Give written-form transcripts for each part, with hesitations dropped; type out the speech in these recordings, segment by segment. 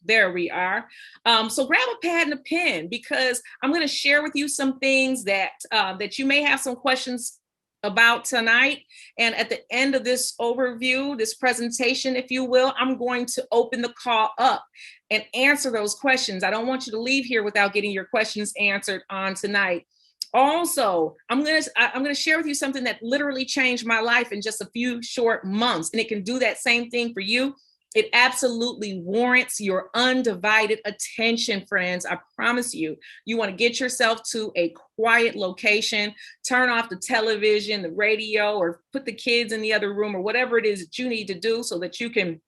There we are. So grab a pad and a pen because I'm going to share with you some things that that you may have some questions about tonight. And at the end of this overview, this presentation, if you will, I'm going to open the call up and answer those questions. I don't want you to leave here without getting your questions answered on tonight. Also, I'm gonna share with you something that literally changed my life in just a few short months, and it can do that same thing for you. It absolutely warrants your undivided attention, friends. I promise you. You want to get yourself to a quiet location, turn off the television, the radio, or put the kids in the other room, or whatever it is that you need to do so that you can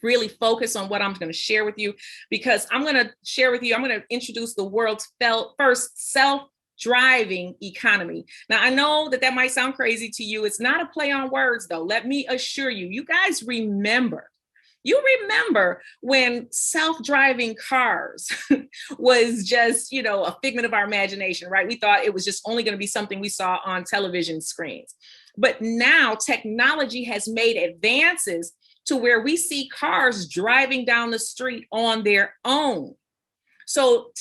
really focus on what I'm going to share with you, because I'm going to share with you, I'm going to introduce the world's first self-driving economy. Now, I know that might sound crazy to you. It's not a play on words, though. Let me assure you, you guys remember. You remember when self-driving cars was just, a figment of our imagination, right? We thought it was just only going to be something we saw on television screens. But now technology has made advances to where we see cars driving down the street on their own. So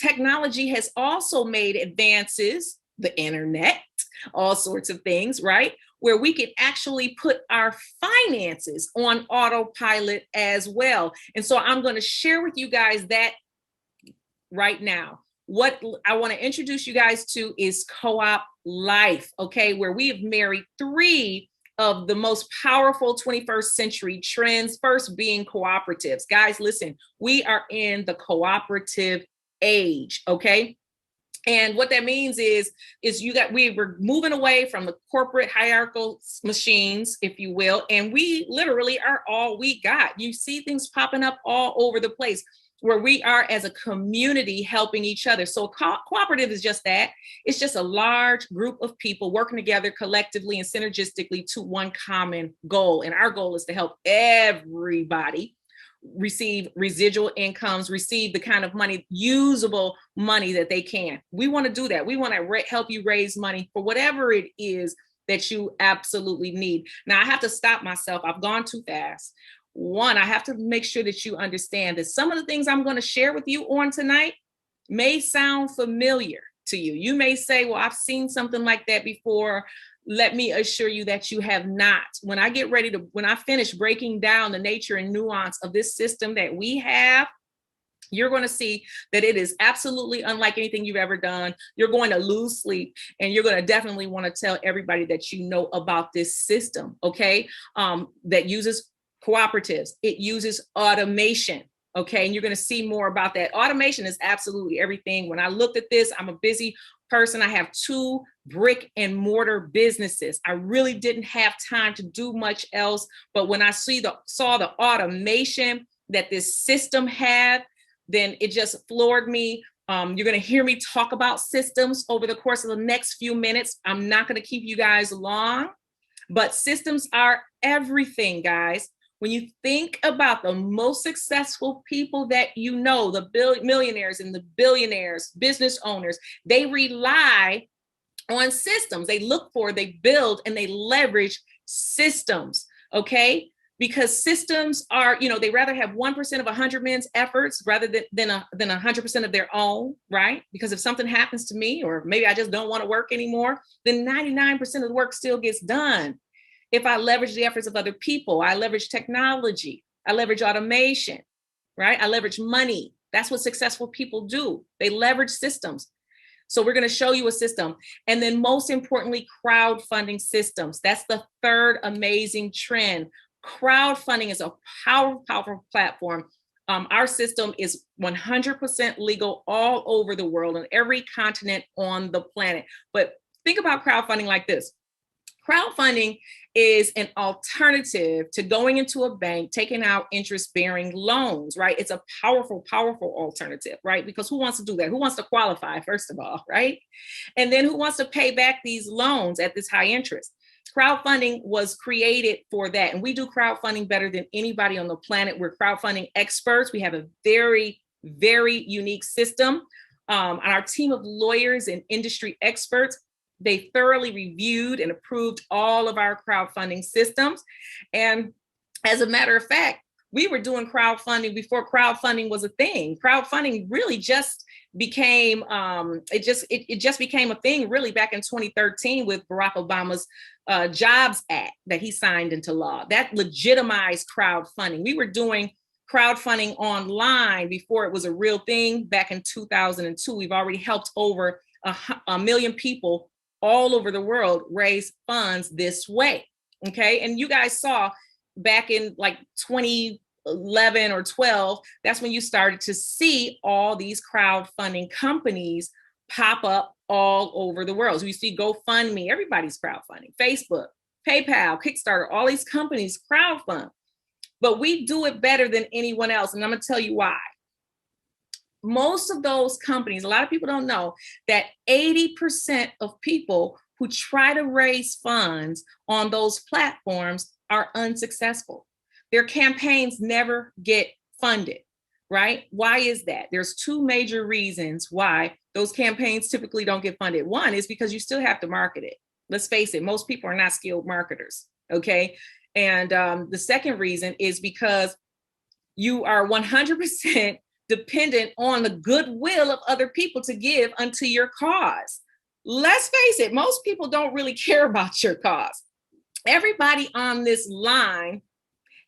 technology has also made advances, the internet, all sorts of things, right? Where we can actually put our finances on autopilot as well. And so I'm going to share with you guys that right now. What I want to introduce you guys to is Co-op Life, okay? Where we have married three of the most powerful 21st century trends, first being cooperatives. Guys, listen, we are in the cooperative age, okay? And what that means is we're moving away from the corporate hierarchical machines, if you will, and we literally are all we got. You see things popping up all over the place where we are as a community helping each other. So cooperative is just that. It's just a large group of people working together collectively and synergistically to one common goal. And our goal is to help everybody receive residual incomes, receive the kind of money, usable money that they can. We want to do that. We want to help you raise money for whatever it is that you absolutely need. Now, I have to stop myself. I've gone too fast. One, I have to make sure that you understand that some of the things I'm going to share with you on tonight may sound familiar to you. You may say, well, I've seen something like that before. Let me assure you that you have not. When I finish breaking down the nature and nuance of this system that we have, you're going to see that it is absolutely unlike anything you've ever done. You're going to lose sleep, and you're going to definitely want to tell everybody that you know about this system, okay? That uses cooperatives. It uses automation. Okay, and you're going to see more about that. Automation is absolutely everything. When I looked at this, I'm a busy person. I have 2 brick and mortar businesses. I really didn't have time to do much else. But when I saw the automation that this system had, then it just floored me. You're going to hear me talk about systems over the course of the next few minutes. I'm not going to keep you guys long, but systems are everything, guys. When you think about the most successful people that you know, the millionaires and the billionaires, business owners, they rely on systems. They look for, they build, and they leverage systems, okay? Because systems are, they rather have 1% of 100 men's efforts rather than 100% of their own, right? Because if something happens to me, or maybe I just don't want to work anymore, then 99% of the work still gets done. If I leverage the efforts of other people, I leverage technology, I leverage automation, right? I leverage money. That's what successful people do. They leverage systems. So we're going to show you a system. And then most importantly, crowdfunding systems. That's the third amazing trend. Crowdfunding is a powerful, powerful platform. Our system is 100% legal all over the world, on every continent on the planet. But think about crowdfunding like this. Crowdfunding is an alternative to going into a bank, taking out interest-bearing loans, right? It's a powerful, powerful alternative, right? Because who wants to do that? Who wants to qualify, first of all, right? And then who wants to pay back these loans at this high interest? Crowdfunding was created for that. And we do crowdfunding better than anybody on the planet. We're crowdfunding experts. We have a very, very unique system. Our team of lawyers and industry experts, they thoroughly reviewed and approved all of our crowdfunding systems. And as a matter of fact, We were doing crowdfunding before crowdfunding was a thing. Crowdfunding really just became it just became a thing really back in 2013 with Barack Obama's Jobs Act that he signed into law. That legitimized crowdfunding. We were doing crowdfunding online before it was a real thing back in 2002. We've already helped over a million people all over the world raise funds this way. Okay. And you guys saw back in like 2011 or 12, that's when you started to see all these crowdfunding companies pop up all over the world. So you see GoFundMe, everybody's crowdfunding, Facebook, PayPal, Kickstarter, all these companies crowdfund. But we do it better than anyone else. And I'm going to tell you why. Most of those companies, a lot of people don't know that 80% of people who try to raise funds on those platforms are unsuccessful. Their campaigns never get funded, right? Why is that? There's two major reasons why those campaigns typically don't get funded. One is because you still have to market it. Let's face it, most people are not skilled marketers, okay? And the second reason is because you are 100% dependent on the goodwill of other people to give unto your cause. Let's face it, most people don't really care about your cause. Everybody on this line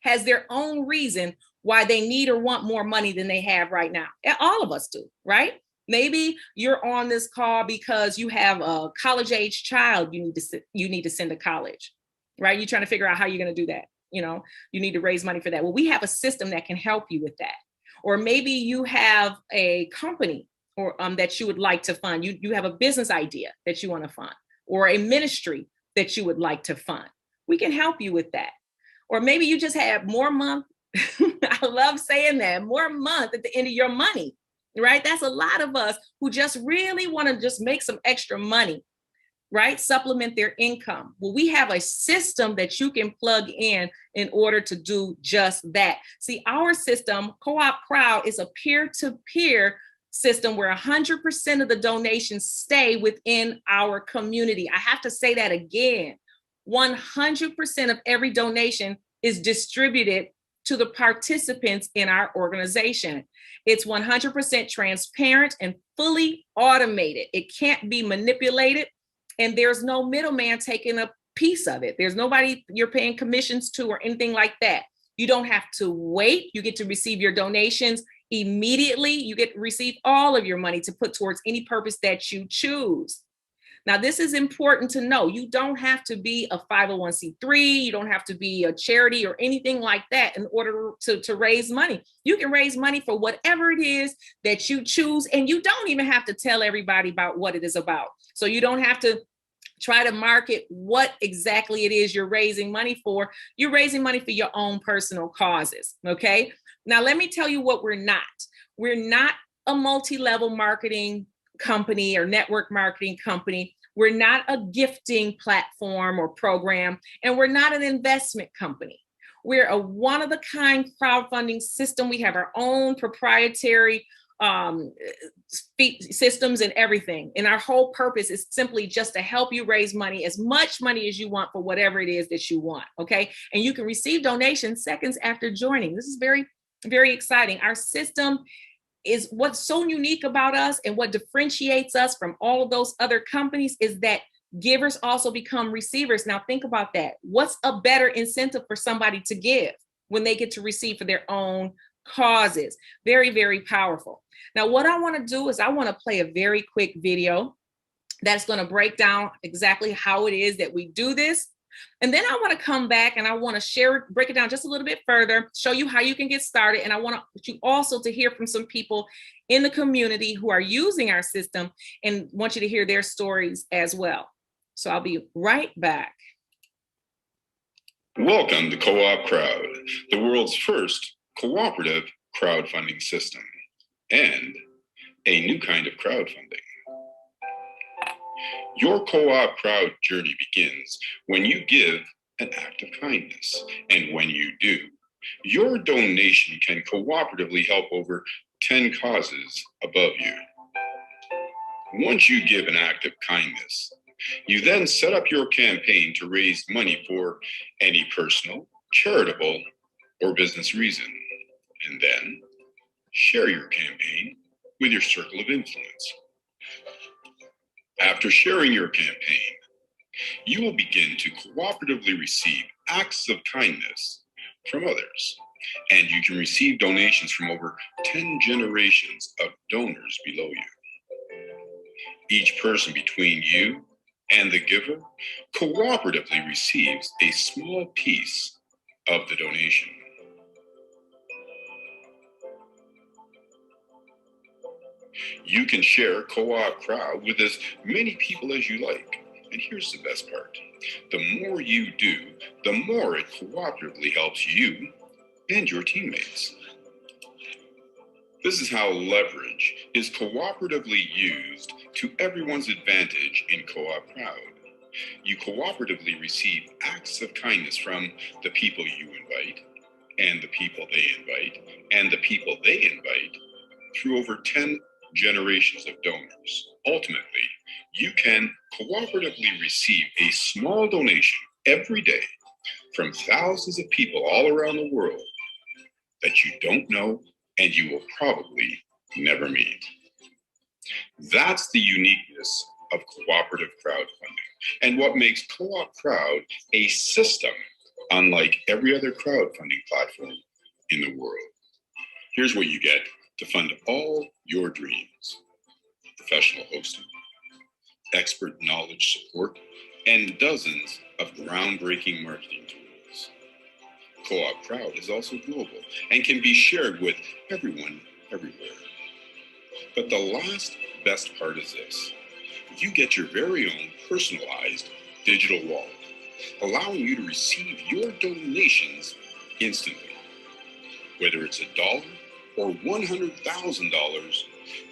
has their own reason why they need or want more money than they have right now. All of us do, right? Maybe you're on this call because you have a college-age child you need to send to college, right? You're trying to figure out how you're going to do that. You need to raise money for that. Well, we have a system that can help you with that. Or maybe you have a company or that you would like to fund. You have a business idea that you want to fund, or a ministry that you would like to fund. We can help you with that. Or maybe you just have more month. I love saying that, more month at the end of your money, right? That's a lot of us who just really want to just make some extra money, right? Supplement their income. Well, we have a system that you can plug in order to do just that. See, our system, Co-op Crowd, is a peer-to-peer system where 100% of the donations stay within our community. I have to say that again. 100% of every donation is distributed to the participants in our organization. It's 100% transparent and fully automated. It can't be manipulated, and there's no middleman taking a piece of it. There's nobody you're paying commissions to or anything like that. You don't have to wait. You get to receive your donations immediately. You get to receive all of your money to put towards any purpose that you choose. Now, this is important to know. You don't have to be a 501c3. You don't have to be a charity or anything like that in order to raise money. You can raise money for whatever it is that you choose, and you don't even have to tell everybody about what it is about. So you don't have to try to market what exactly it is you're raising money for. You're raising money for your own personal causes, okay? Now, let me tell you what we're not. We're not a multi-level marketing company or network marketing company. We're not a gifting platform or program, and we're not an investment company. We're a one-of-a-kind crowdfunding system. We have our own proprietary systems and everything. And our whole purpose is simply just to help you raise money, as much money as you want for whatever it is that you want, okay? And you can receive donations seconds after joining. This is very, very exciting. Our system is what's so unique about us, and what differentiates us from all of those other companies is that givers also become receivers. Now think about that. What's a better incentive for somebody to give when they get to receive for their own causes? Very, very powerful. Now, what I want to do is I want to play a very quick video that's going to break down exactly how it is that we do this. And then I want to come back and I want to break it down just a little bit further, show you how you can get started. And I want you also to hear from some people in the community who are using our system, and want you to hear their stories as well. So I'll be right back. Welcome to Co-op Crowd, the world's first cooperative crowdfunding system, and a new kind of crowdfunding. Your co-op crowd journey begins when you give an act of kindness. And when you do, your donation can cooperatively help over 10 causes above you. Once you give an act of kindness, you then set up your campaign to raise money for any personal, charitable, or business reason, and then share your campaign with your circle of influence. After sharing your campaign, you will begin to cooperatively receive acts of kindness from others, and you can receive donations from over 10 generations of donors below you. Each person between you and the giver cooperatively receives a small piece of the donation. You can share Co-op Crowd with as many people as you like. And here's the best part. The more you do, the more it cooperatively helps you and your teammates. This is how leverage is cooperatively used to everyone's advantage in Co-op Crowd. You cooperatively receive acts of kindness from the people you invite, and the people they invite, and the people they invite through over 10 generations of donors. Ultimately, you can cooperatively receive a small donation every day from thousands of people all around the world that you don't know and you will probably never meet. That's the uniqueness of cooperative crowdfunding and what makes Co-op Crowd a system unlike every other crowdfunding platform in the world. Here's what you get to fund all your dreams: professional hosting, expert knowledge support, and dozens of groundbreaking marketing tools. Co-op Crowd is also global and can be shared with everyone, everywhere. But the last best part is this: you get your very own personalized digital wallet, allowing you to receive your donations instantly. Whether it's $1 or $100,000,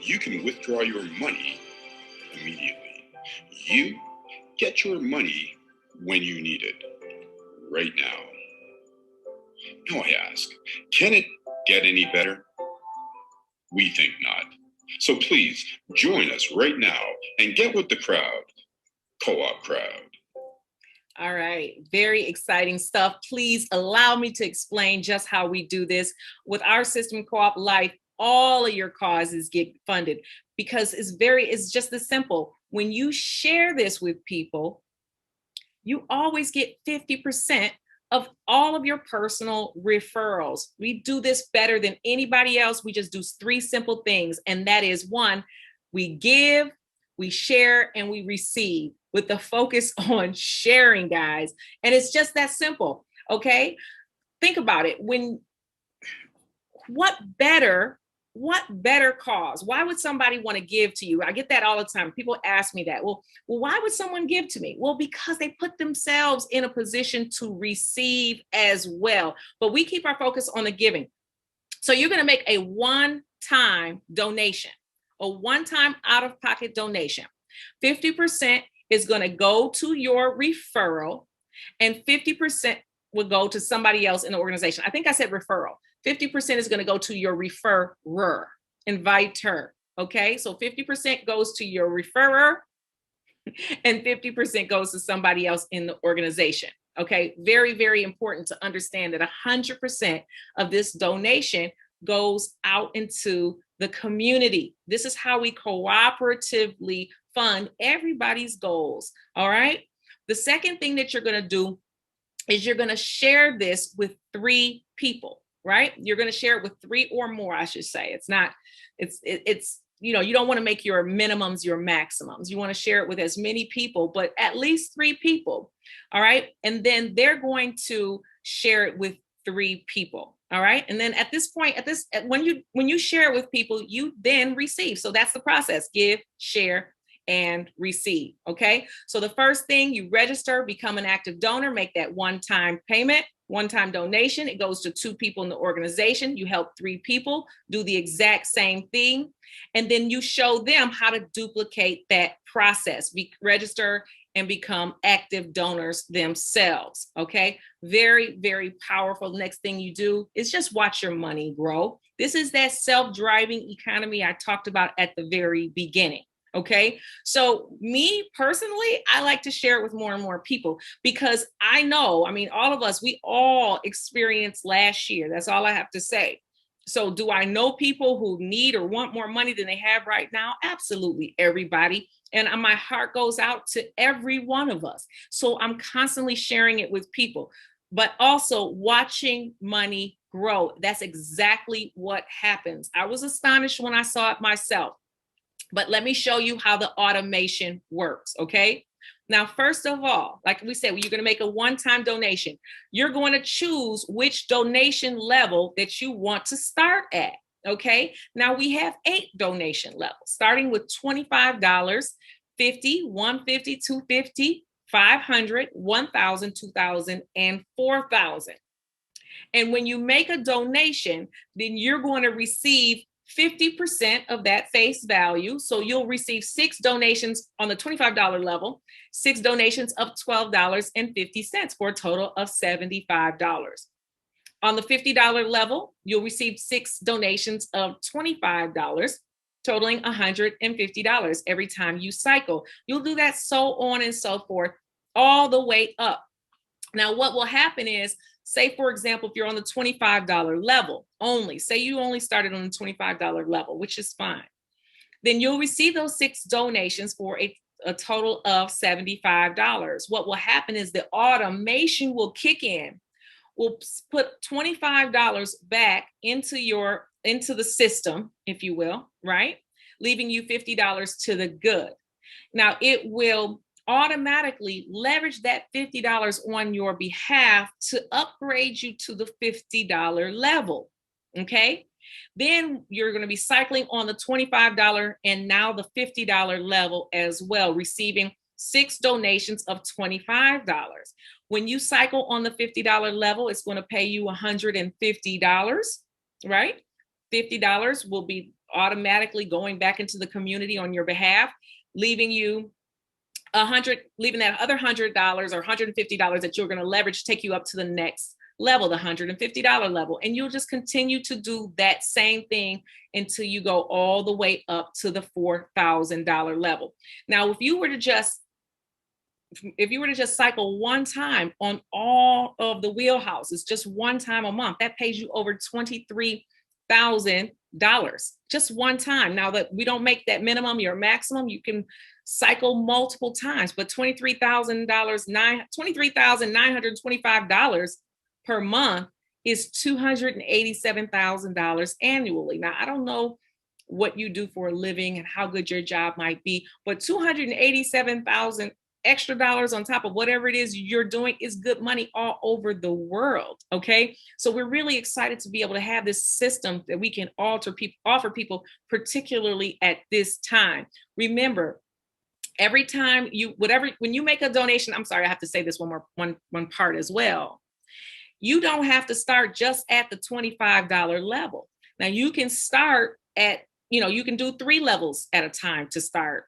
you can withdraw your money immediately. You get your money when you need it, right now. Now I ask, can it get any better? We think not. So please join us right now and get with the crowd. Co-op Crowd. All right, very exciting stuff. Please allow me to explain just how we do this. With our system, Co-op Life, all of your causes get funded because it's just as simple. When you share this with people, you always get 50% of all of your personal referrals. We do this better than anybody else. We just do 3 simple things. And that is, 1, we give, we share, and we receive, with the focus on sharing, guys. And it's just that simple, okay? Think about it. What better cause? Why would somebody want to give to you? I get that all the time. People ask me that. Well, why would someone give to me? Well, because they put themselves in a position to receive as well. But we keep our focus on the giving. So you're going to make a one-time donation, a one-time out-of-pocket donation. 50% is going to go to your referral, and 50% will go to somebody else in the organization. I think I said referral. 50% is going to go to your referrer, inviter. Okay, so 50% goes to your referrer, and 50% goes to somebody else in the organization. Okay, very, very important to understand that 100% of this donation goes out into the community. This is how we cooperatively fund everybody's goals. All right. The second thing that you're going to do is you're going to share this with 3 people, right? You're going to share it with 3 or more, I should say. It's you don't want to make your minimums your maximums. You want to share it with as many people, but at least 3 people. All right. And then they're going to share it with 3 people. All right. And then at this point, when you share it with people, you then receive. So that's the process: give, share, and receive. Okay. So the first thing, you register, become an active donor, make that one-time payment, one-time donation. It goes to 2 people in the organization. You help 3 people do the exact same thing. And then you show them how to duplicate that process, register and become active donors themselves. Okay. Very, very powerful. Next thing you do is just watch your money grow. This is that self-driving economy I talked about at the very beginning. Okay. So me personally, I like to share it with more and more people because I know, I mean, all of us, we all experienced last year. That's all I have to say. So do I know people who need or want more money than they have right now? Absolutely everybody. And my heart goes out to every one of us. So I'm constantly sharing it with people, but also watching money grow. That's exactly what happens. I was astonished when I saw it myself. But let me show you how the automation works, okay? Now, first of all, like we said, you're going to make a one-time donation. You're going to choose which donation level that you want to start at, okay? Now, we have 8 donation levels, starting with $25, 50, 150, 250, 500, 1,000, 2,000, and 4,000. And when you make a donation, then you're going to receive 50% of that face value. So you'll receive 6 donations on the $25 level, 6 donations of $12.50 for a total of $75. On the $50 level, you'll receive 6 donations of $25, totaling $150 every time you cycle. You'll do that so on and so forth, all the way up. Now, what will happen is, say, for example, if you're on the $25 level only, say you only started on the $25 level, which is fine, then you'll receive those 6 donations for a total of $75. What will happen is the automation will kick in. We'll put $25 back into the system, if you will, right? Leaving you $50 to the good. Now, it will automatically leverage that $50 on your behalf to upgrade you to the $50 level. Okay. Then you're going to be cycling on the $25 and now the $50 level as well, receiving 6 donations of $25. When you cycle on the $50 level, it's going to pay you $150, right? $50 will be automatically going back into the community on your behalf, leaving you leaving that other $100 or $150 that you're going to leverage, take you up to the next level, the $150 level. And you'll just continue to do that same thing until you go all the way up to the $4,000 level. Now, if you were to just cycle one time on all of the wheelhouses, just one time a month, that pays you over $23,000 just one time. Now that we don't make that minimum your maximum, you can cycle multiple times, but $23,925 per month is $287,000 annually. Now, I don't know what you do for a living and how good your job might be, but $287,000 extra dollars on top of whatever it is you're doing is good money all over the world. Okay. So we're really excited to be able to have this system that we can offer people, particularly at this time. Remember, every time when you make a donation, I'm sorry, I have to say this one part as well. You don't have to start just at the $25 level. Now you can start at, you can do 3 levels at a time to start.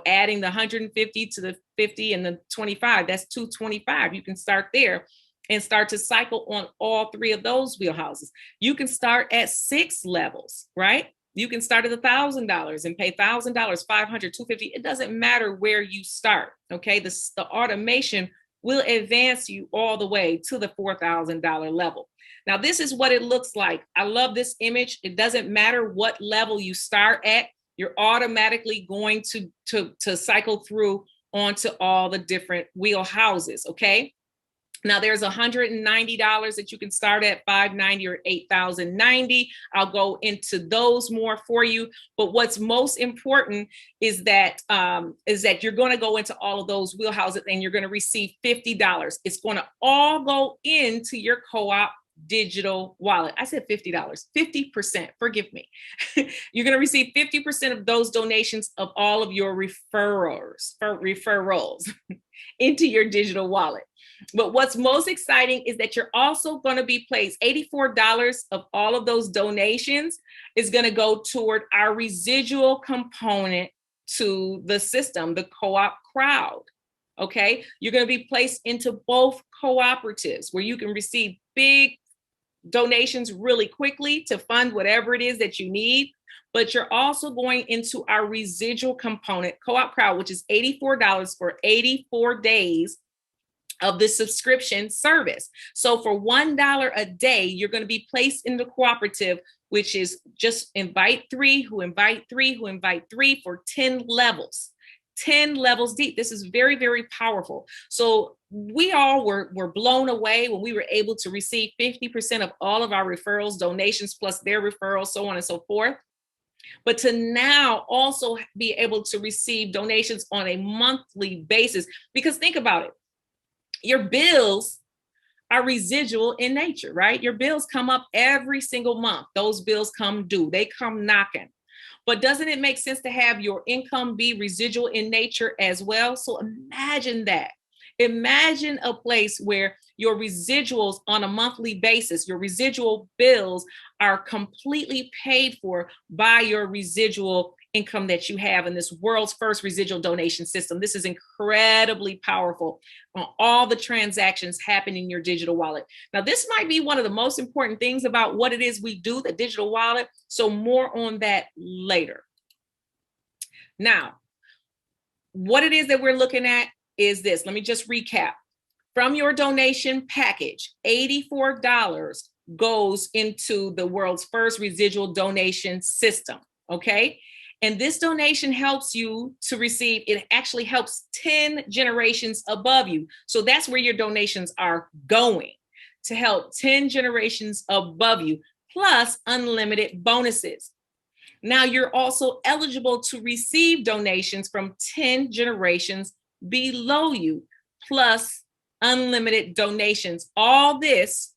Adding the 150 to the 50 and the 25, that's 225. You can start there and start to cycle on all 3 of those wheelhouses. You can start at 6 levels, right? You can start at $1,000 and pay $1,000, $500, $250. It doesn't matter where you start, okay? The automation will advance you all the way to the $4,000 level. Now, this is what it looks like. I love this image. It doesn't matter what level you start at. You're automatically going to cycle through onto all the different wheelhouses, okay? Now there's $190 that you can start at, $590 or $8,090. I'll go into those more for you. But what's most important is that you're going to go into all of those wheelhouses and you're going to receive $50. It's going to all go into your co-op digital wallet. I said $50, 50%, forgive me. You're going to receive 50% of those donations of all of your referrals into your digital wallet. But what's most exciting is that you're also going to be placed $84 of all of those donations is going to go toward our residual component to the system, the co-op crowd. Okay, you're going to be placed into both cooperatives where you can receive big donations really quickly to fund whatever it is that you need. but you're also going into our residual component, Co-op Crowd, which is $84 for 84 days of the subscription service. So for $1 a day, you're going to be placed in the cooperative, which is just invite three, who invite three, who invite three for 10 levels. 10 levels deep. This is very, very powerful. So we all were blown away when we were able to receive 50% of all of our referrals, donations, plus their referrals, so on and so forth. But to now also be able to receive donations on a monthly basis, because think about it, your bills are residual in nature, right? Your bills come up every single month. Those bills come due, they come knocking. But doesn't it make sense to have your income be residual in nature as well? So imagine that. Imagine a place where your residuals on a monthly basis, your residual bills are completely paid for by your residual income that you have in this world's first residual donation system. This is incredibly powerful. All the transactions happen in your digital wallet. Now, this might be one of the most important things about what it is we do, the digital wallet. So more on that later. Now, what it is that we're looking at is this. Let me just recap. From your donation package, $84 goes into the world's first residual donation system, okay? And this donation helps you to receive, it actually helps 10 generations above you. So that's where your donations are going, to help 10 generations above you, plus unlimited bonuses. Now you're also eligible to receive donations from 10 generations below you, plus unlimited donations. All this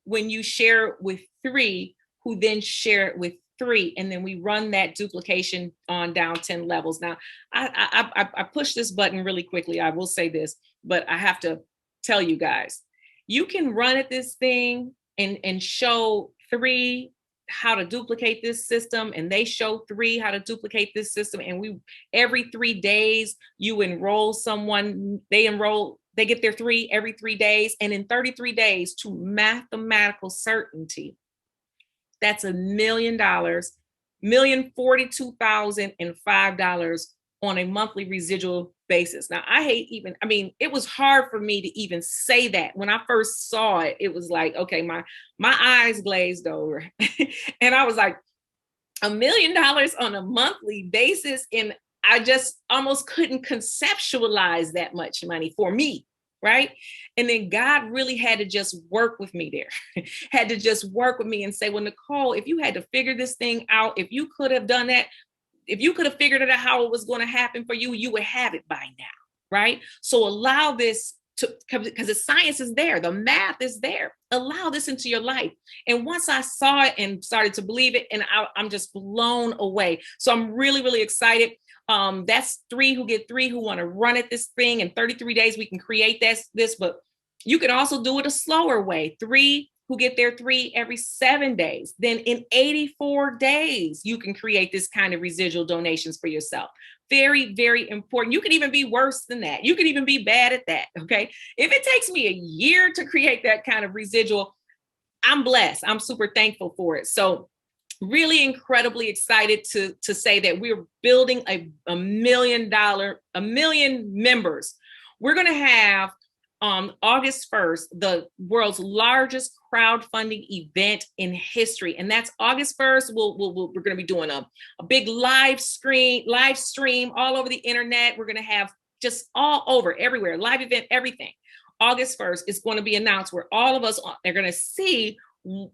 when you share it with three, who then share it with three, and then we run that duplication on down 10 levels. Now, I push this button really quickly. I will say this, but I have to tell you guys, you can run at this thing and show three how to duplicate this system, and they show three how to duplicate this system. And we, every 3 days, you enroll someone, they get their three every 3 days. And in 33 days, to mathematical certainty, that's $1,042,005 on a monthly residual basis. Now, it was hard for me to even say that. When I first saw it, it was like, okay, my eyes glazed over. And I was like, $1 million on a monthly basis. And I just almost couldn't conceptualize that much money for me. Right. And then God really had to just work with me there, had to just work with me and say, well, Nicole, if you had to figure this thing out, if you could have done that, if you could have figured it out how it was going to happen for you, you would have it by now. Right. So allow this to, because the science is there, the math is there. Allow this into your life. And once I saw it and started to believe it, and I'm just blown away. So I'm really, really excited. That's three who get three who want to run at this thing. In 33 days, we can create this, but you can also do it a slower way. Three who get their three every 7 days. Then in 84 days, you can create this kind of residual donations for yourself. Very, very important. You can even be worse than that. You can even be bad at that. Okay. If it takes me a year to create that kind of residual, I'm blessed. I'm super thankful for it. So really incredibly excited to say that we're building a $1 million members. We're going to have August 1st, the world's largest crowdfunding event in history. And that's August 1st. We're going to be doing a big live stream all over the internet. We're going to have just all over, everywhere, live event, everything. August 1st is going to be announced where all of us are going to see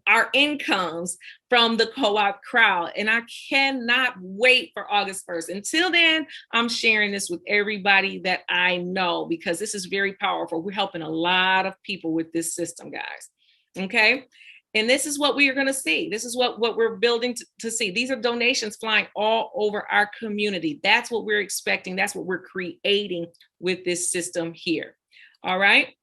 our incomes from the Co-op Crowd. And I cannot wait for August 1st. Until then, I'm sharing this with everybody that I know, because this is very powerful. We're helping a lot of people with this system, guys. Okay. And this is what we are going to see. This is what we're building to see. These are donations flying all over our community. That's what we're expecting. That's what we're creating with this system here. All right.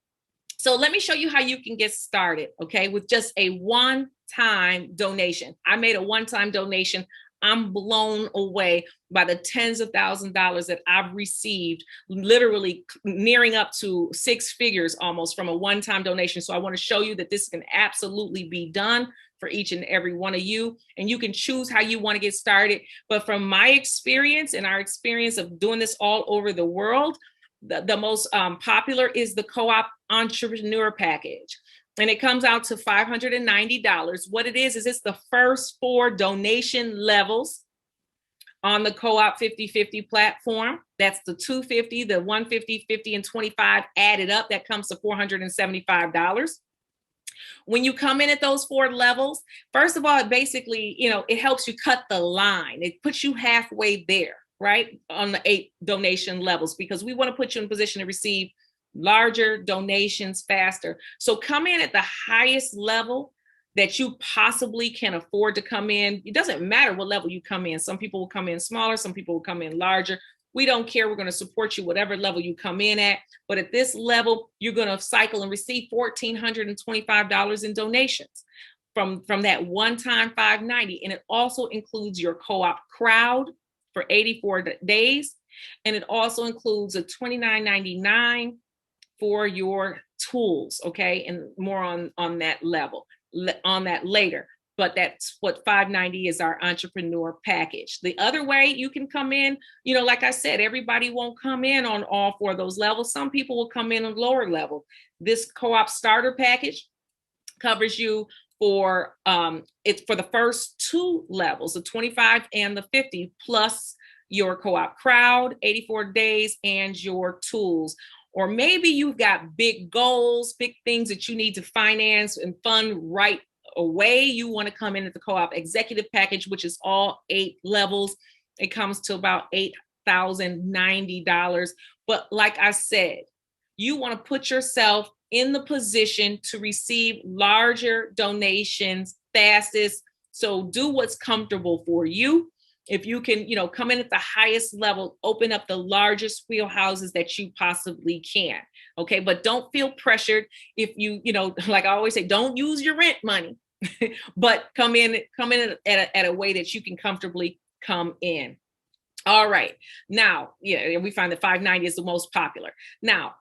So let me show you how you can get started, okay, with just a one-time donation. I made a one-time donation. I'm blown away by the tens of thousands of dollars that I've received, literally nearing up to 6 figures almost from a one-time donation. So I want to show you that this can absolutely be done for each and every one of you, and you can choose how you want to get started. But from my experience and our experience of doing this all over the world, the most popular is the Co-op Entrepreneur Package. And it comes out to $590. What it is it's the first 4 donation levels on the Coop5050 platform. That's the $250, the $150, $50, and $25 added up. That comes to $475. When you come in at those 4 levels, first of all, it basically, it helps you cut the line. It puts you halfway there, right? On the 8 donation levels, because we want to put you in a position to receive larger donations faster. So come in at the highest level that you possibly can afford to come in. It doesn't matter what level you come in. Some people will come in smaller, some people will come in larger. We don't care. We're going to support you whatever level you come in at. But at this level, you're going to cycle and receive $1,425 in donations from that one-time $590. And it also includes your co-op crowd for 84 days. And it also includes a $29.99 for your tools, okay? And more on that level, on that later. But that's what $590 is, our entrepreneur package. The other way you can come in, like I said, everybody won't come in on all 4 of those levels. Some people will come in on lower level. This co-op starter package covers you for it's for the first 2 levels, the 25 and the 50, plus your co-op crowd, 84 days, and your tools. Or maybe you've got big goals, big things that you need to finance and fund right away. You want to come in at the co-op executive package, which is all 8 levels. It comes to about $8,090. But like I said, you want to put yourself in the position to receive larger donations fastest. So do what's comfortable for you. If you can, come in at the highest level, open up the largest wheelhouses that you possibly can. Okay. But don't feel pressured. If you, like I always say, don't use your rent money, but come in at a way that you can comfortably come in. All right. Now, we find that $590 is the most popular. Now,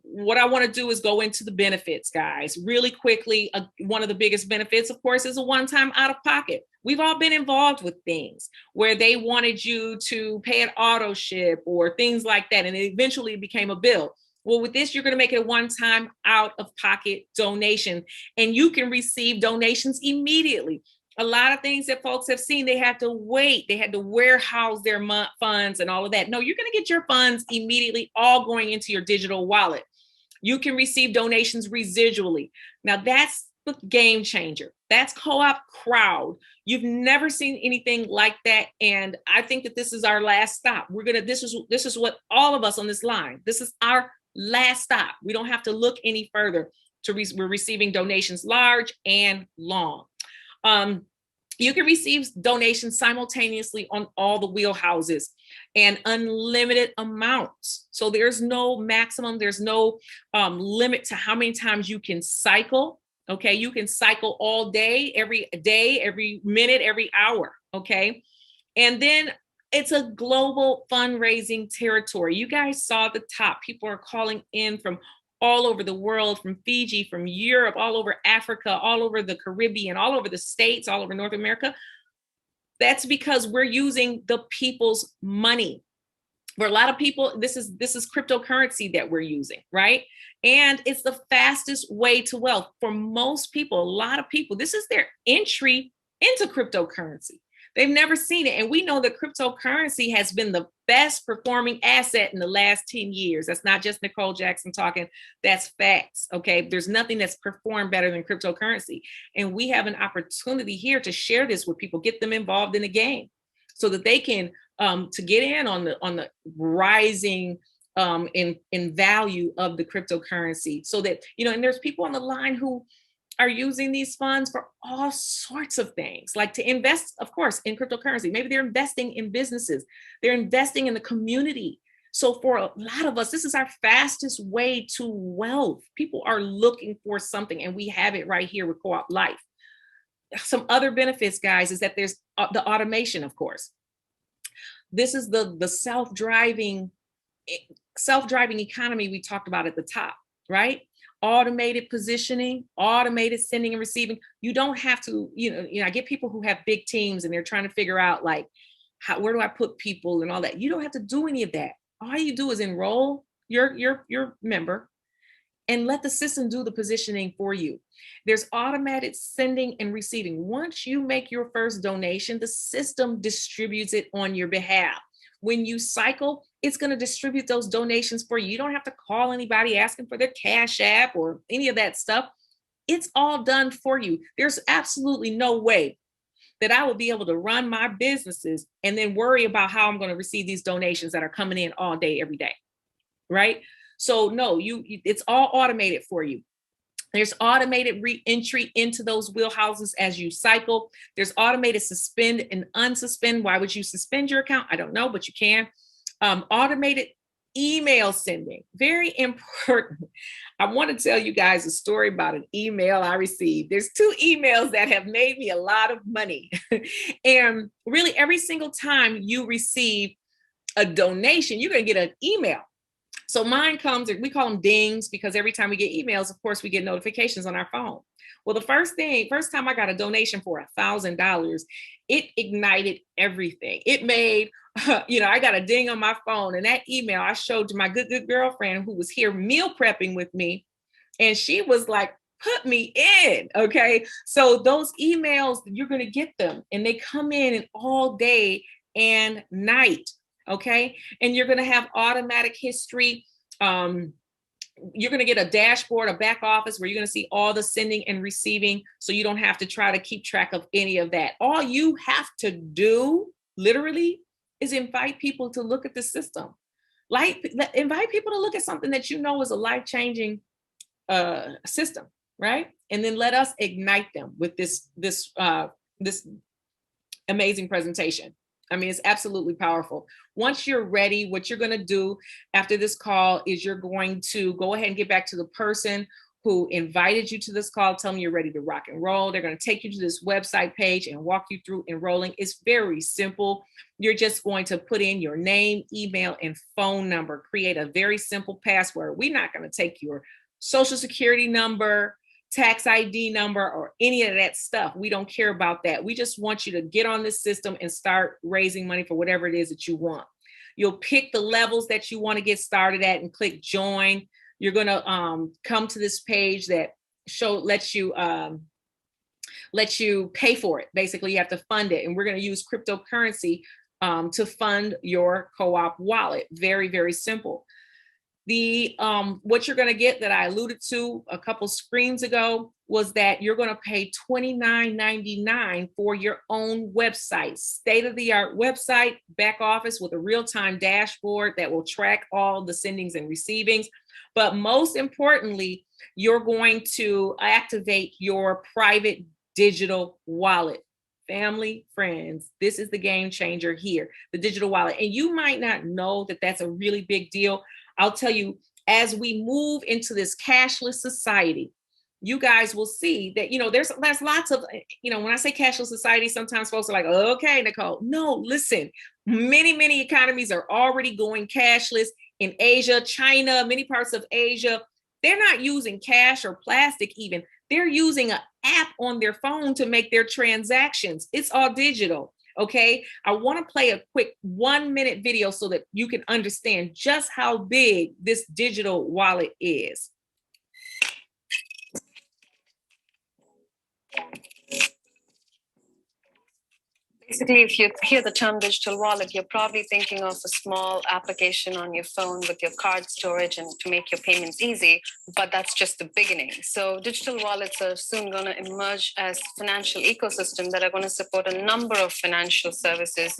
what I want to do is go into the benefits, guys, really quickly. One of the biggest benefits, of course, is a one-time out-of-pocket. We've all been involved with things where they wanted you to pay an auto ship or things like that, and it eventually became a bill. Well, with this, you're going to make it a one-time out-of-pocket donation, and you can receive donations immediately. A lot of things that folks have seen, they had to wait. They had to warehouse their funds and all of that. No, you're going to get your funds immediately, all going into your digital wallet. You can receive donations residually. Now, that's the game changer. That's Co-op Crowd. You've never seen anything like that. And I think that this is our last stop. This is what all of us on this line, this is our last stop. We don't have to look any further. We're receiving donations large and long. You can receive donations simultaneously on all the wheelhouses and unlimited amounts. So there's no maximum, there's no limit to how many times you can cycle. Okay, you can cycle all day, every minute, every hour. Okay, and then it's a global fundraising territory. You guys saw at the top, people are calling in from all over the world, from Fiji, from Europe, all over Africa, all over the Caribbean, all over the States, all over North America. That's because we're using the people's money. For a lot of people, this is cryptocurrency that we're using, right? And it's the fastest way to wealth. For most people, a lot of people, this is their entry into cryptocurrency. They've never seen it. And we know that cryptocurrency has been the best performing asset in the last 10 years. That's not just Nicole Jackson talking, that's facts, okay? There's nothing that's performed better than cryptocurrency. And we have an opportunity here to share this with people, get them involved in the game so that they can, to get in on the rising in value of the cryptocurrency, so that, and there's people on the line who are using these funds for all sorts of things, like to invest, of course, in cryptocurrency. Maybe they're investing in businesses. They're investing in the community. So for a lot of us, this is our fastest way to wealth. People are looking for something, and we have it right here with Co-op Life. Some other benefits, guys, is that there's the automation, of course. This is the self-driving economy we talked about at the top, right? automated positioning, automated sending and receiving. You don't have to, I get people who have big teams and they're trying to figure out like, where do I put people and all that. You don't have to do any of that. All you do is enroll your member and let the system do the positioning for you. There's automated sending and receiving. Once you make your first donation, the system distributes it on your behalf. When you cycle, it's going to distribute those donations for you. You don't have to call anybody asking for their Cash App or any of that stuff. It's all done for you. There's absolutely no way that I would be able to run my businesses and then worry about how I'm going to receive these donations that are coming in all day, every day, right? So no, it's all automated for you. There's automated re-entry into those wheelhouses as you cycle. There's automated suspend and unsuspend. Why would you suspend your account? I don't know, but you can. Automated email sending, very important. I want to tell you guys a story about an email I received. There's 2 emails that have made me a lot of money. And really every single time you receive a donation, you're going to get an email. So mine comes, we call them dings, because every time we get emails, of course, we get notifications on our phone. Well, the first time I got a donation for $1,000, it ignited everything. It made, I got a ding on my phone, and that email I showed to my good girlfriend who was here meal prepping with me. And she was like, put me in. Okay. So those emails, you're going to get them, and they come in all day and night. Okay. And you're going to have automatic history. You're going to get a dashboard, a back office where you're going to see all the sending and receiving. So you don't have to try to keep track of any of that. All you have to do literally is invite people to look at the system. Invite people to look at something that you know is a life-changing system, right? And then let us ignite them with this amazing presentation. I mean, it's absolutely powerful. Once you're ready, what you're going to do after this call is you're going to go ahead and get back to the person who invited you to this call, tell them you're ready to rock and roll. They're going to take you to this website page and walk you through enrolling. It's very simple. You're just going to put in your name, email, and phone number, create a very simple password. We're not going to take your social security number, tax ID number, or any of that stuff. We don't care about that. We just want you to get on this system and start raising money for whatever it is that you want. You'll pick the levels that you want to get started at and click join. You're going to come to this page that lets you pay for it. Basically, you have to fund it. And we're going to use cryptocurrency to fund your co-op wallet. Very, very simple. What you're going to get that I alluded to a couple screens ago was that you're going to pay $29.99 for your own website, state-of-the-art website, back office with a real-time dashboard that will track all the sendings and receivings. But most importantly, you're going to activate your private digital wallet. Family, friends, this is the game changer here, the digital wallet. And you might not know that that's a really big deal. I'll tell you, as we move into this cashless society, you guys will see that, there's lots of, when I say cashless society, sometimes folks are like, okay, Nicole. No, listen, many economies are already going cashless. In Asia, China, many parts of Asia, they're not using cash or plastic even. They're using an app on their phone to make their transactions. It's all digital. Okay, I want to play a quick 1-minute video so that you can understand just how big this digital wallet is. Basically, if you hear the term digital wallet, you're probably thinking of a small application on your phone with your card storage and to make your payments easy, but that's just the beginning. So digital wallets are soon going to emerge as financial ecosystem that are going to support a number of financial services.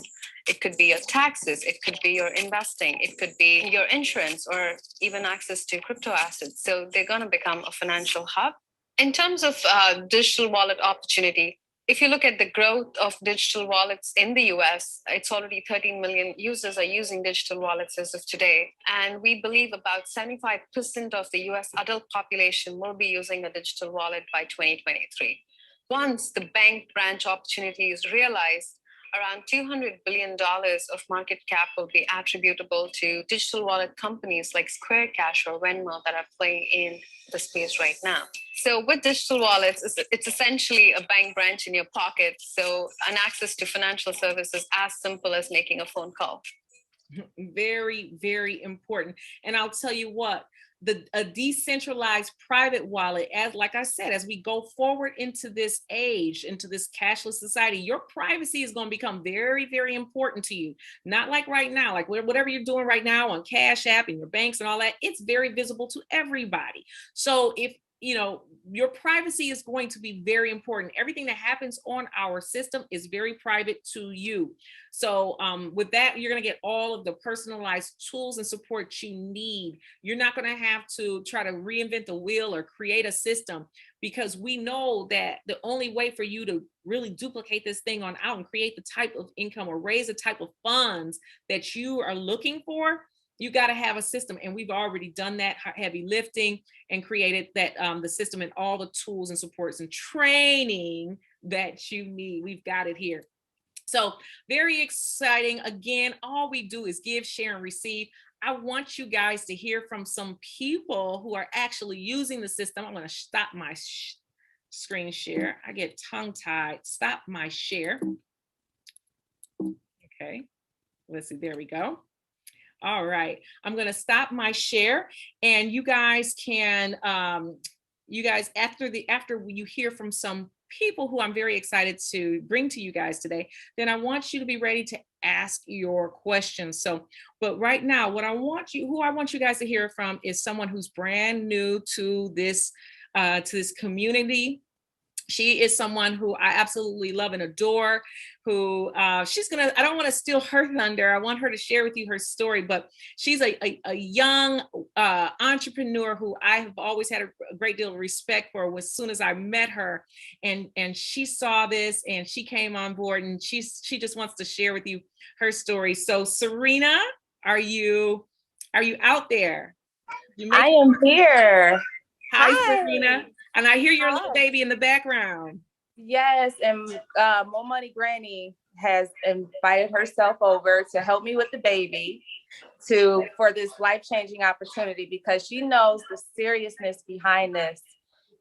It could be your taxes, it could be your investing, it could be your insurance, or even access to crypto assets. So they're going to become a financial hub. In terms of digital wallet opportunity, if you look at the growth of digital wallets in the US, it's already 13 million users are using digital wallets as of today. And we believe about 75% of the US adult population will be using a digital wallet by 2023. Once the bank branch opportunity is realized, Around $200 billion of market cap will be attributable to digital wallet companies like Square Cash or Venmo that are playing in the space right now. So with digital wallets, it's essentially a bank branch in your pocket. So an access to financial services as simple as making a phone call. Very, very important. And I'll tell you what, a decentralized private wallet, as like I said, as we go forward into this age, into this cashless society, your privacy is going to become very, very important to you. Not like right now, like whatever you're doing right now on Cash App and your banks and all that, it's very visible to everybody. So if your privacy is going to be very important. Everything that happens on our system is very private to you. So with that, you're going to get all of the personalized tools and support you need. You're not going to have to try to reinvent the wheel or create a system, because we know that the only way for you to really duplicate this thing on out and create the type of income or raise the type of funds that you are looking for, you got to have a system. And we've already done that heavy lifting and created that the system and all the tools and supports and training that you need. We've got it here. So very exciting. Again, all we do is give, share, and receive. I want you guys to hear from some people who are actually using the system. I'm going to stop my screen share. I get tongue-tied. Stop my share. Okay. Let's see. There we go. All right, I'm going to stop my share, and you guys can, after you hear from some people who I'm very excited to bring to you guys today, then I want you to be ready to ask your questions. So, but right now, who I want you guys to hear from is someone who's brand new to this community. She is someone who I absolutely love and adore, who I don't want to steal her thunder. I want her to share with you her story, but she's a young entrepreneur who I have always had a great deal of respect for as soon as I met her. And she saw this and she came on board, and she just wants to share with you her story. So Serena, are you out there? I am here. Hi, Serena. And I hear your little baby in the background. Yes, and More Money Granny has invited herself over to help me with the baby for this life-changing opportunity, because she knows the seriousness behind this.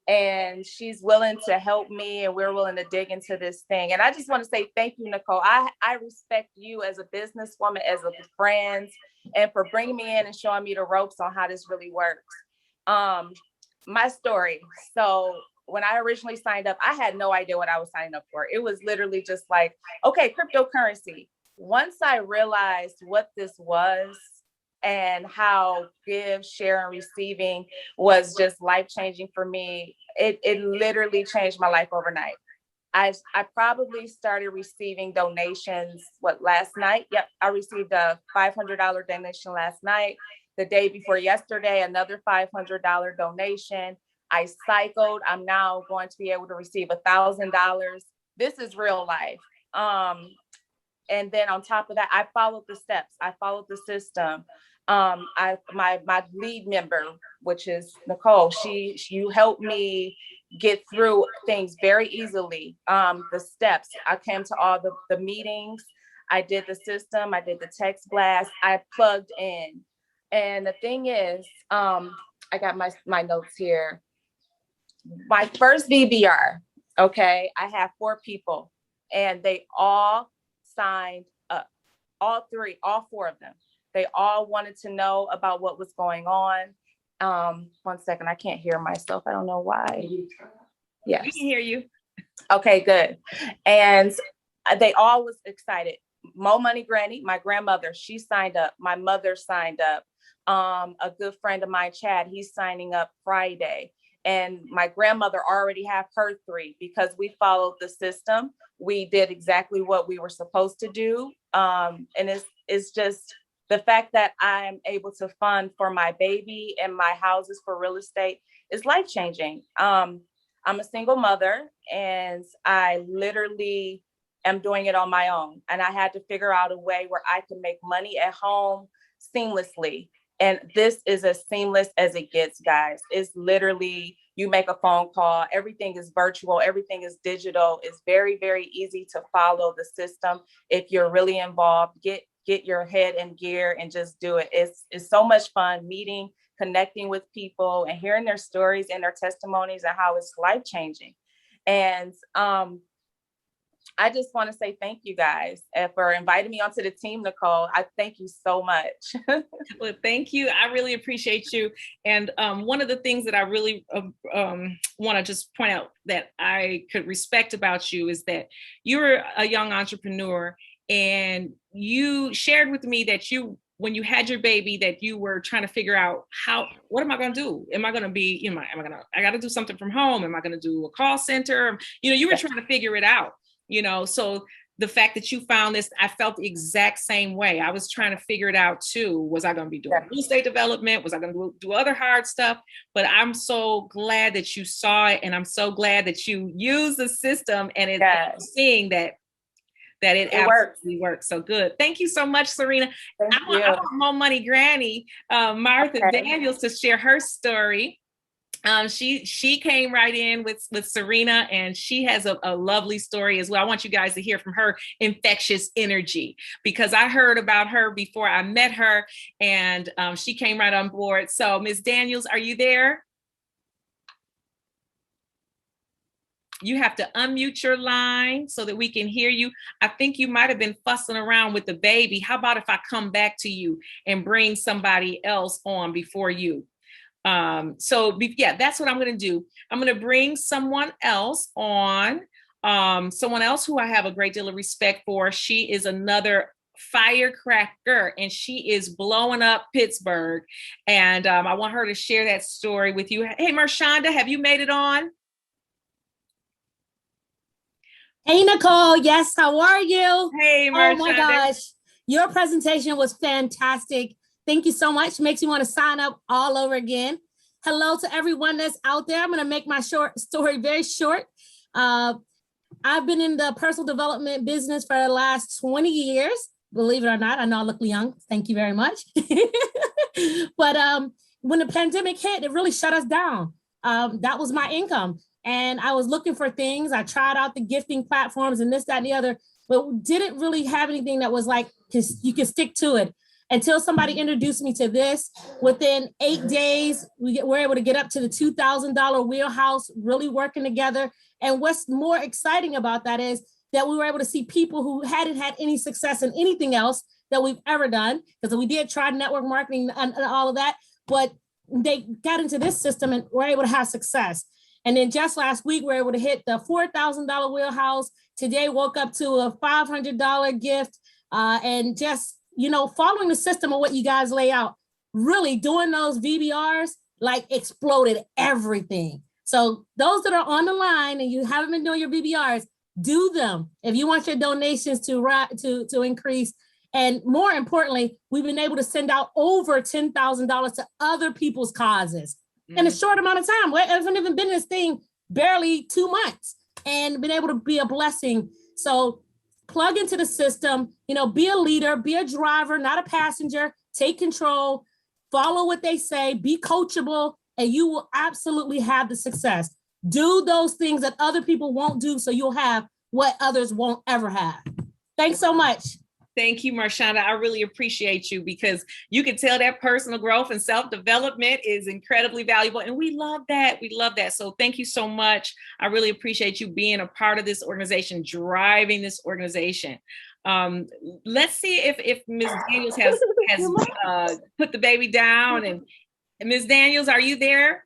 And she's willing to help me, and we're willing to dig into this thing. And I just want to say thank you, Nicole. I respect you as a businesswoman, as a friend, and for bringing me in and showing me the ropes on how this really works. My story. So when I originally signed up, I had no idea what I was signing up for. It was literally just like, okay, cryptocurrency. Once I realized what this was and how give, share, and receiving was just life-changing for me, it literally changed my life overnight. I probably started receiving donations, last night? Yep, I received a $500 donation last night. The day before yesterday, another $500 donation. I cycled. I'm now going to be able to receive $1,000. This is real life. And then on top of that, I followed the steps. I followed the system. My lead member, which is Nicole, you helped me get through things very easily. The steps. I came to all the meetings. I did the system. I did the text blast. I plugged in. And the thing is, I got my notes here. My first VBR, okay, I have 4 people, and they all signed up. All 4 of them. They all wanted to know about what was going on. 1 second, I can't hear myself. I don't know why. Yes. We can hear you. Okay, good. And they all was excited. Mo Money Granny, my grandmother, she signed up. My mother signed up. A good friend of mine, Chad, he's signing up Friday. And my grandmother already have her 3, because we followed the system. We did exactly what we were supposed to do. And it's just the fact that I'm able to fund for my baby and my houses for real estate is life-changing. I'm a single mother, and I literally am doing it on my own. And I had to figure out a way where I can make money at home seamlessly. And this is as seamless as it gets, guys. It's literally You make a phone call, everything is virtual, everything is digital. It's very, very easy to follow the system. If you're really involved, get your head in gear and just do it. It's so much fun meeting, connecting with people and hearing their stories and their testimonies and how it's life-changing. And I just want to say thank you guys for inviting me onto the team, Nicole. I thank you so much. Well, thank you. I really appreciate you. And one of the things that I really want to just point out that I could respect about you is that you're a young entrepreneur, and you shared with me that when you had your baby, that you were trying to figure out what am I going to do? Am I going to be, I got to do something from home? Am I going to do a call center? You were trying to figure it out. So the fact that you found this, I felt the exact same way. I was trying to figure it out too. Was I going to be doing real estate development? Was I going to do other hard stuff? But I'm so glad that you saw it, and I'm so glad that you used the system, and seeing that it absolutely works. So good. Thank you so much, Serena. I want Mo Money Granny, Martha Daniels, to share her story. She came right in with Serena, and she has a lovely story as well. I want you guys to hear from her infectious energy, because I heard about her before I met her, and she came right on board. So Ms. Daniels, are you there? You have to unmute your line so that we can hear you. I think you might have been fussing around with the baby. How about if I come back to you and bring somebody else on before you? That's what I'm going to do. I'm going to bring someone else on, someone else who I have a great deal of respect for. She is another firecracker, and she is blowing up Pittsburgh. And I want her to share that story with you. Hey, Marshonda, have you made it on? Hey, Nicole. Yes, how are you? Hey, Marshonda. Oh my gosh, your presentation was fantastic. Thank you so much. Makes me want to sign up all over again. Hello to everyone that's out there. I'm going to make my short story very short. I've been in the personal development business for the last 20 years. Believe it or not, I know I look young. Thank you very much. But when the pandemic hit, it really shut us down. That was my income. And I was looking for things. I tried out the gifting platforms and this, that, and the other, but didn't really have anything that was like, you can stick to it. Until somebody introduced me to this. Within 8 days, we're able to get up to the $2,000 wheelhouse, really working together. And what's more exciting about that is that we were able to see people who hadn't had any success in anything else that we've ever done, because we did try network marketing and all of that, but they got into this system and were able to have success. And then just last week, we were able to hit the $4,000 wheelhouse. Today, woke up to a $500 gift, and just, following the system of what you guys lay out, really doing those VBRs, like exploded everything. So those that are on the line and you haven't been doing your VBRs, do them if you want your donations to increase. And more importantly, we've been able to send out over $10,000 to other people's causes in a short amount of time. We haven't even been in this thing barely 2 months, and been able to be a blessing. So plug into the system, be a leader, be a driver, not a passenger, take control, follow what they say, be coachable, and you will absolutely have the success. Do those things that other people won't do, so you'll have what others won't ever have. Thanks so much. Thank you, Marshonda. I really appreciate you, because you can tell that personal growth and self-development is incredibly valuable. And we love that. We love that. So thank you so much. I really appreciate you being a part of this organization, driving this organization. Let's see if Ms. Daniels has put the baby down. And Ms. Daniels, are you there?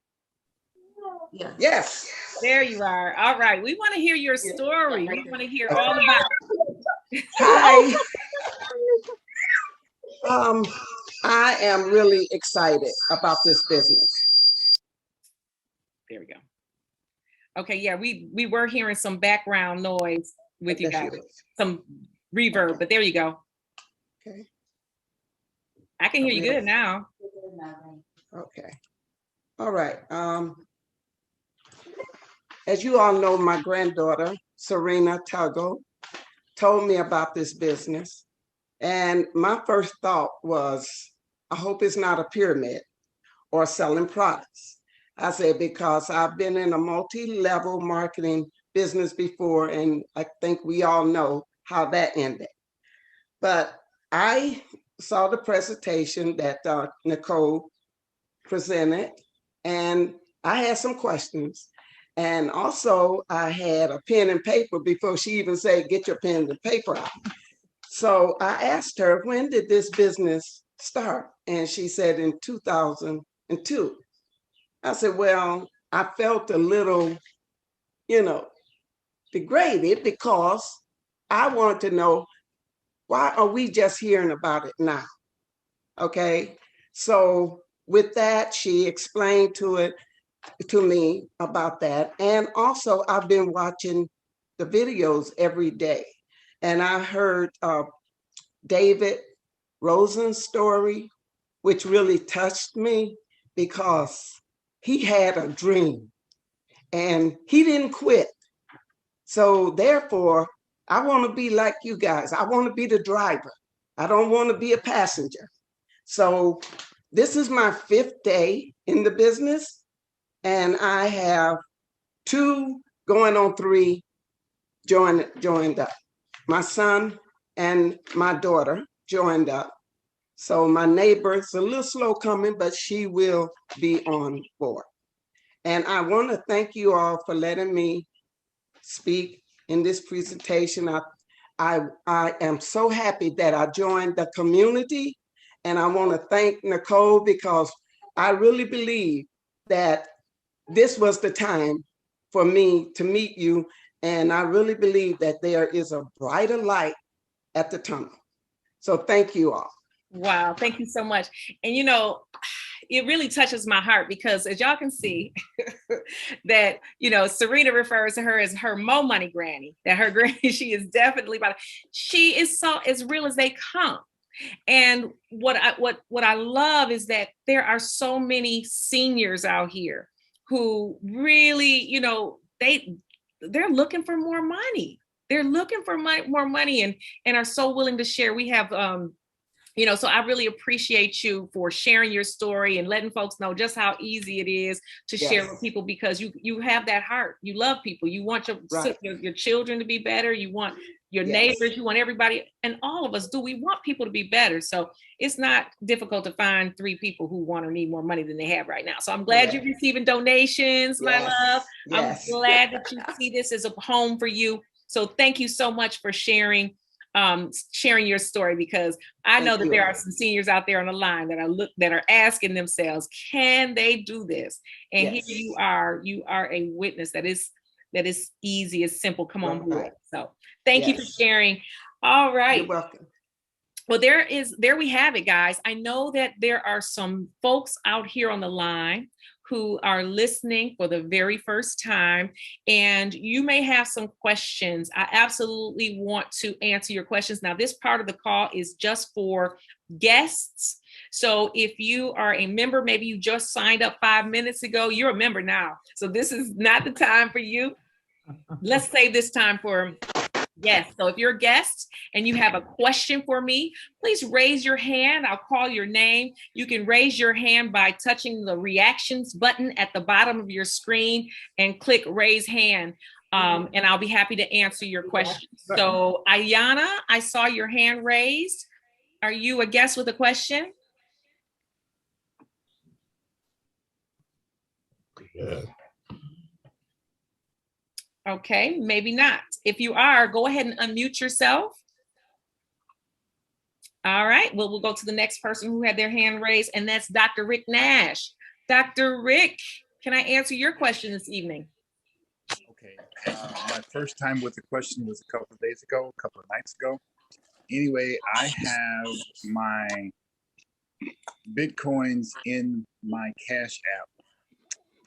Yeah. Yes. There you are. All right. We want to hear your story. We want to hear all about it. Hi. I am really excited about this business. There we go. Okay, yeah, we were hearing some background noise with you guys, some reverb, but there you go. Okay. I can hear you good now. Okay. All right. As you all know, my granddaughter, Serena Tuggle, told me about this business. And my first thought was, I hope it's not a pyramid or selling products. I said, because I've been in a multi-level marketing business before, and I think we all know how that ended. But I saw the presentation that Nicole presented, and I had some questions. And also I had a pen and paper before she even said, get your pen and paper out. So I asked her, when did this business start? And she said in 2002. I said, well, I felt a little, degraded because I wanted to know, why are we just hearing about it now? Okay. So with that, she explained to me about that. And also I've been watching the videos every day. And I heard David Rosen's story, which really touched me because he had a dream and he didn't quit. So therefore, I want to be like you guys. I want to be the driver. I don't want to be a passenger. So this is my 5th day in the business, and I have 2 going on 3 joined up. My son and my daughter joined up. So my neighbor's a little slow coming, but she will be on board. And I want to thank you all for letting me speak in this presentation. I am so happy that I joined the community, and I want to thank Nicole because I really believe that this was the time for me to meet you, and I really believe that there is a brighter light at the tunnel. So thank you all. Wow, thank you so much. And it really touches my heart because, as y'all can see, that Serena refers to her as her Mo Money Granny. That her granny, she is definitely she is so as real as they come. And what I love is that there are so many seniors out here who really, they're looking for more money. They're looking for more money and are so willing to share. We have so I really appreciate you for sharing your story and letting folks know just how easy it is to share with people, because you have that heart. You love people. You want your children to be better. You want your neighbors. You want everybody, and all of us do. We want people to be better. So it's not difficult to find 3 people who want or need more money than they have right now. So I'm glad you're receiving donations, my love. I'm glad that you see this as a home for you. So thank you so much for sharing your story, because I know that there are some seniors out there on the line that are asking themselves, can they do this? And here you are a witness that is easy, it's simple. Come on board. So thank you for sharing. All right. You're welcome. Well, there we have it, guys. I know that there are some folks out here on the line who are listening for the very first time, and you may have some questions. I absolutely want to answer your questions. Now, this part of the call is just for guests. So if you are a member, maybe you just signed up 5 minutes ago, you're a member now. So this is not the time for you. Let's save this time for yes. So if you're a guest and you have a question for me, please raise your hand. I'll call your name. You can raise your hand by touching the reactions button at the bottom of your screen and click raise hand. And I'll be happy to answer your questions. So Ayana, I saw your hand raised. Are you a guest with a question? Yeah. Okay, maybe not. If you are, go ahead and unmute yourself. All right, well, we'll go to the next person who had their hand raised, and that's Dr. Rick Nash. Dr. Rick, can I answer your question this evening? Okay, my first time with the question was a couple of days ago, a couple of nights ago. Anyway, I have my Bitcoins in my Cash App.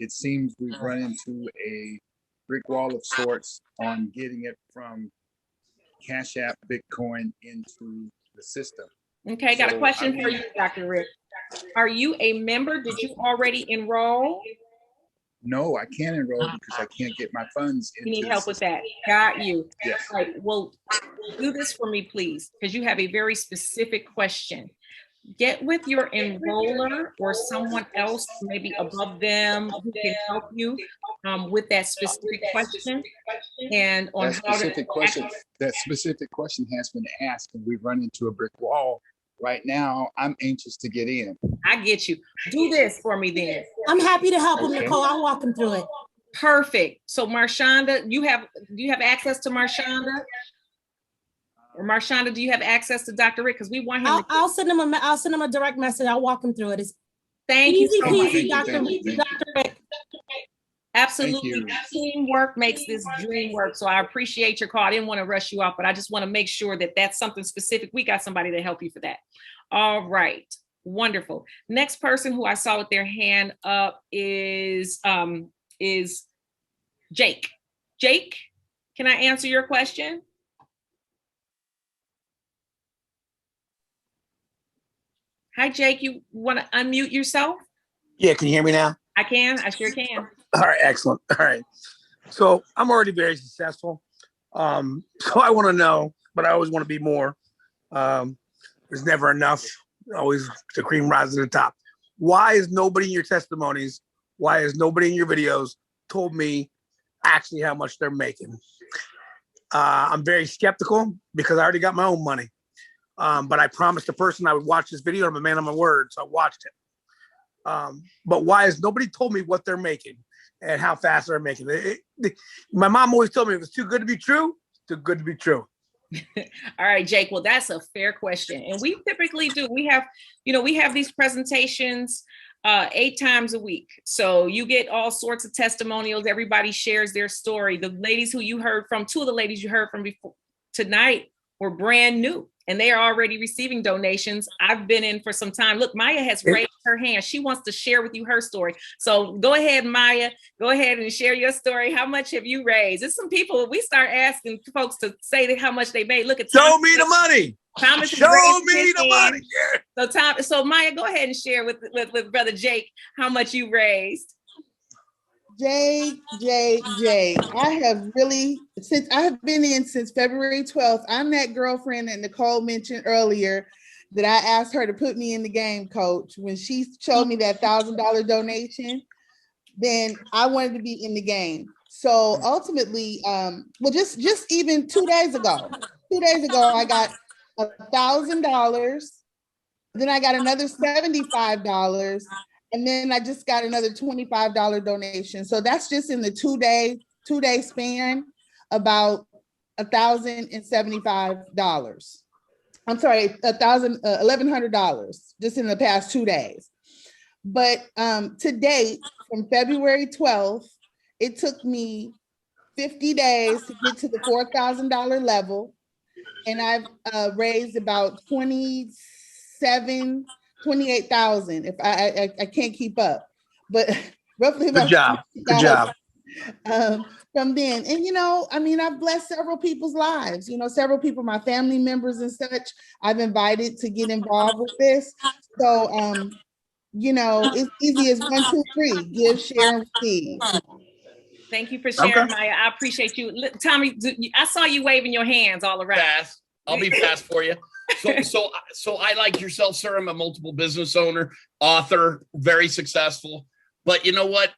It seems we've run into a brick wall of sorts on getting it from Cash App Bitcoin into the system. Okay, got a question for you, Dr. Rick. Are you a member? Did you already enroll? No, I can't enroll because I can't get my funds into. You need help with that. Got you. Yes. All right, well, do this for me, please, because you have a very specific question. get with your enroller or someone else maybe above them who can help you with that specific question and on That how to specific question, that specific question has been asked, and we run into a brick wall. Right now, I'm anxious to get in. I get you. Do this for me then. I'm happy to help him, Okay. Nicole. I'll walk him through it. Perfect. So Marshonda, do you have access to Marshonda? Or Marshonda, do you have access to Dr. Rick? Because we want him. I'll send him a direct message. I'll walk him through it. It's Thank easy you so much. peasy, Thank you. Dr. Rick. Absolutely. Thank Teamwork makes this dream work. So I appreciate your call. I didn't want to rush you off, but I just want to make sure that that's something specific. We got somebody to help you for that. All right. Wonderful. Next person who I saw with their hand up is Jake. Jake, can I answer your question? Hi, Jake. You want to unmute yourself? Yeah, can you hear me now? I can. I sure can. All right, excellent. All right. So I'm already very successful. So I want to know, but I always want to be more. There's never enough. Always the cream rises to the top. Why is nobody in your testimonies? Why has nobody in your videos told me actually how much they're making? I'm very skeptical because I already got my own money. But I promised the person I would watch this video. I'm a man of my word, so I watched it. But why has nobody told me what they're making and how fast they're making it? My mom always told me it was too good to be true, too good to be true. All right, Jake. Well, that's a fair question. And we typically do. We have these presentations 8 times a week. So you get all sorts of testimonials. Everybody shares their story. The ladies who you heard from, 2 of the ladies you heard from before tonight were brand new. And they are already receiving donations. I've been in for some time. Look, Maya has raised her hand. She wants to share with you her story. So go ahead, Maya. Go ahead and share your story. How much have you raised? There's some people, we start asking folks to say that how much they made. Look at Show me the money. Thomas. Show me the money. Yeah. So Maya, go ahead and share with Brother Jake how much you raised. Jake. I have been in since February 12th. I'm that girlfriend that Nicole mentioned earlier that I asked her to put me in the game, coach. When she showed me that $1,000 donation, then I wanted to be in the game. So ultimately, just even 2 days ago, I got $1,000. Then I got another $75. And then I just got another $25 donation. So that's just in the 2 day span, about $1,075. I'm sorry, $1,100 just in the past 2 days. But to date, from February 12th, it took me 50 days to get to the $4,000 level. And I've raised about 28,000 if I can't keep up, but roughly about Good job. From then. And I've blessed several people's lives, several people, my family members and such, I've invited to get involved with this. So it's easy as 1, 2, 3, give, share, and receive. Thank you for sharing, Maya. I appreciate you. Tommy, I saw you waving your hands all around. Fast. I'll be fast for you. So I, like yourself, sir, I'm a multiple business owner, author, very successful. But you know what?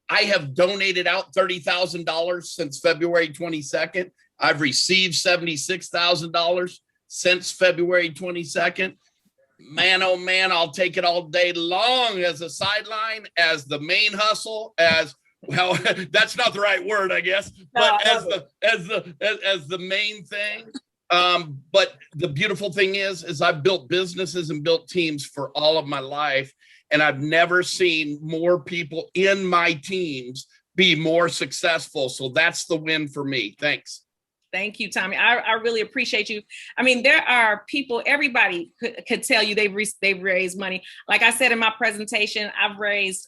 I have donated out $30,000 since February 22nd. I've received $76,000 since February 22nd. Man, oh man, I'll take it all day long as a sideline, as the main hustle, as well, that's not the right word, I guess, but as the main thing. But the beautiful thing is I've built businesses and built teams for all of my life, and I've never seen more people in my teams be more successful. So that's the win for me. Thanks. Thank you, Tommy. I really appreciate you. I mean, there are people, everybody could tell you they've raised money. Like I said in my presentation, I've raised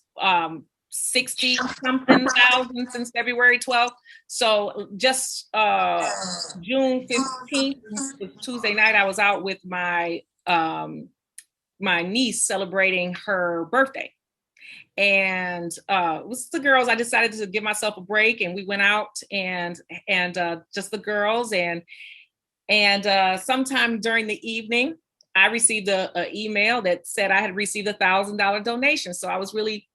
60-something thousand since February 12th. So just June 15th, Tuesday night, I was out with my my niece celebrating her birthday. And it was the girls. I decided to give myself a break, and we went out and just the girls. And sometime during the evening, I received a email that said I had received $1,000 donation. So I was really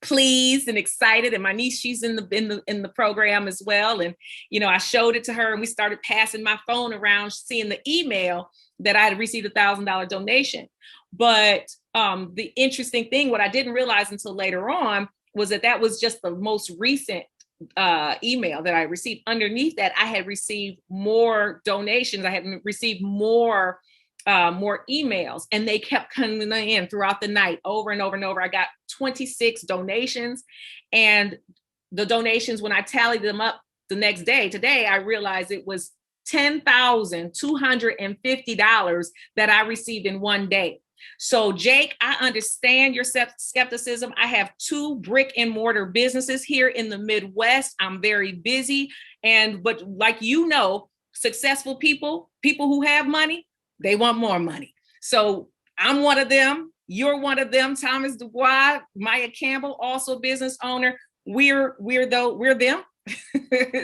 pleased and excited. And my niece, she's in the program as well. And, you know, I showed it to her and we started passing my phone around, seeing the email that I had received $1,000 donation. But the interesting thing, what I didn't realize until later on, was that was just the most recent email that I received. Underneath that, I had received more donations. I had received more emails, and they kept coming in throughout the night, over and over and over. I got 26 donations, and the donations, when I tallied them up the next day, today, I realized it was $10,250 that I received in one day. So Jake, I understand your skepticism. I have 2 brick and mortar businesses here in the Midwest. I'm very busy. But like, you know, successful people who have money, they want more money. So I'm one of them. You're one of them. Thomas Dubois, Maya Campbell, also business owner. We're them.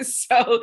So